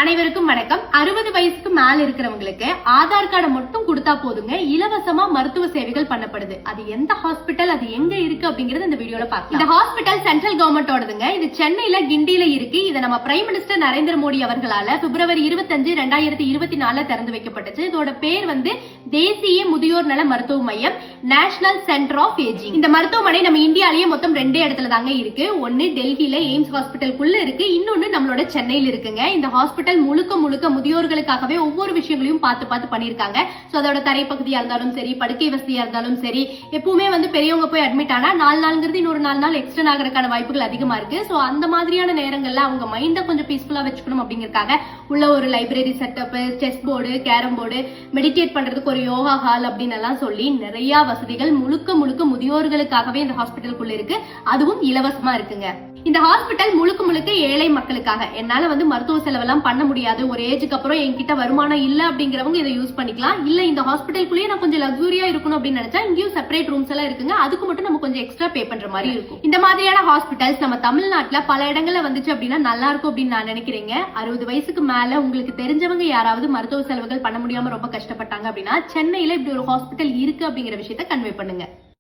அனைவருக்கும் வணக்கம். 60 வயசுக்கு மேல இருக்கிறவங்களுக்கு ஆதார் கார்டை மட்டும் கொடுத்தா போதுங்க, இலவசமா மருத்துவ சேவைகள் பண்ணப்படுது. அது எந்த ஹாஸ்பிட்டல், அது எங்க இருக்கு அப்படிங்கறது இந்த வீடியோல பார்க்கலாம். இந்த ஹாஸ்பிட்டல் சென்ட்ரல் கவர்மெண்டோடதுங்க. இது சென்னையில கிண்டியில இருக்கு. இதை நம்ம பிரைம் மினிஸ்டர் நரேந்திர மோடி அவர்களால பிப்ரவரி 25, 2024 திறந்து வைக்கப்பட்டுச்சு. இதோட பேர் தேசிய முதியோர் நல மருத்துவ மையம், நேஷனல் சென்டர் ஆஃப் ஏஜிங். இந்த மருத்துவமனை நம்ம இந்தியாலேயே மொத்தம் 2 இடத்துல தாங்க இருக்கு. ஒன்னு டெல்லியில எய்ம்ஸ் ஹாஸ்பிட்டலுக்குள்ள இருக்கு, இன்னொன்னு நம்மளோட சென்னையில இருக்குங்க. இந்த ஹாஸ்பிட்டல் முழுக்க முழுக்க முதியோர்களுக்காகவே ஒவ்வொரு விஷயங்களையும் பார்த்து பண்ணிருக்காங்க. சோ அதோட தரைப்பகுதியா இருந்தாலும் சரி, படுக்கை வசதியா இருந்தாலும் சரி, எப்பவுமே பெரியவங்க போய் அட்மிட் ஆனா 4 நாள்ங்கிறது இன்னொரு 4 நாள் எக்ஸ்டெண்ட் ஆகிறதுக்கான வாய்ப்புகள் அதிகமா இருக்கு. சோ அந்த மாதிரியான நேரங்கள்ல அவங்க மைண்ட கொஞ்சம் பீஸ்ஃபுல்லா வச்சுக்கணும் அப்படிங்கறக்காக உள்ள ஒரு library setup, chess board, carrom board, meditate பண்றதுக்கு ஒரு யோகா ஹால் அப்படின்னு எல்லாம் சொல்லி நிறைய வசதிகள் முழுக்க முழுக்க முதியோர்களுக்காகவே இந்த ஹாஸ்பிட்டலுக்குள்ள இருக்கு. அதுவும் இலவசமா இருக்குங்க. இந்த ஹாஸ்பிட்டல் முழுக்க முழுக்க ஏழை மக்களுக்காக. என்னால மருத்துவ செலவெல்லாம் பண்ண முடியாது, ஒரு ஏஜுக்கு அப்புறம் என்கிட்ட வருமானம் இல்ல அப்படிங்கிறவங்க இதை யூஸ் பண்ணிக்கலாம். இல்ல இந்த ஹாஸ்பிட்டலுக்குள்ளேயே நான் கொஞ்சம் லக்ஸூரியா இருக்கணும் அப்படின்னு நினைச்சா இங்கேயும் செப்பரேட் ரூம்ஸ் எல்லாம் இருக்குங்க. அதுக்கு மட்டும் நம்ம கொஞ்சம் எக்ஸ்ட்ரா பே பண்ற மாதிரி இருக்கும். இந்த மாதிரியான ஹாஸ்பிட்டல்ஸ் நம்ம தமிழ்நாட்டுல பல இடங்கள்ல வந்துச்சு அப்படின்னா நல்லா இருக்கும் அப்படின்னு நான் நினைக்கிறேங்க. 60 வயசுக்கு மேல உங்களுக்கு தெரிஞ்சவங்க யாராவது மருத்துவ செலவுகள் பண்ண முடியாம ரொம்ப கஷ்டப்பட்டாங்க அப்படின்னா சென்னையில இப்படி ஒரு ஹாஸ்பிட்டல் இருக்கு அப்படிங்கிற விஷயத்த கன்வே பண்ணுங்க.